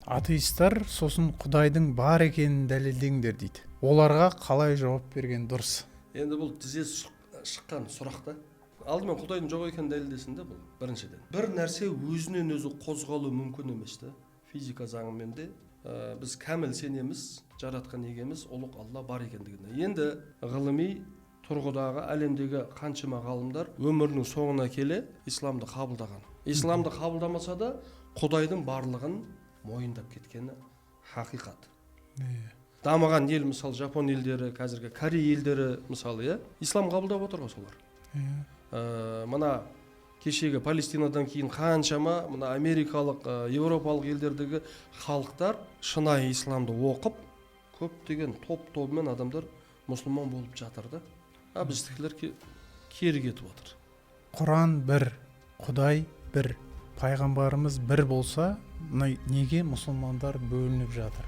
атеисттер сосын Құдайдың бар екенін дәлелдеңдер дейді. Оларға қалай жауап берген дұрыс? Енді бұл тізесі шыққан сұрақ та. Алдымен Құдайдың жоқ екенін дәлелдесін де бұл біріншіден. Бір нәрсе өзінен өзі қозғалу мүмкін емес та. Физика заңымен де біз кәміл сенеміз, жаратқан егеміз ұлық Алла бар екендігіне. Енді ғылыми тұрғыдағы әлемдегі қаншама ғалымдар өмірінің соңына келе исламды қабылдаған. Исламды қабылдамаса да Құдайдың барлығын мойындап кеткені хақиқат. Дамыған ел, мысалы Жапон елдері, қазіргі Корей елдері, мысалы, ислам қабылдап отыр ғой солар. Мына кешегі Палестинадан кейін қаншама мына америкалық, европалық елдердегі халықтар шынайы исламды оқып, көптеген топ-тобымен адамдар мұсылман болып жатыр да. Біздікілер кері кетіп отыр. Құран бір, Құдай бір, пайғамбарымыз бір болса, неге мұсылмандар бөлініп жатыр?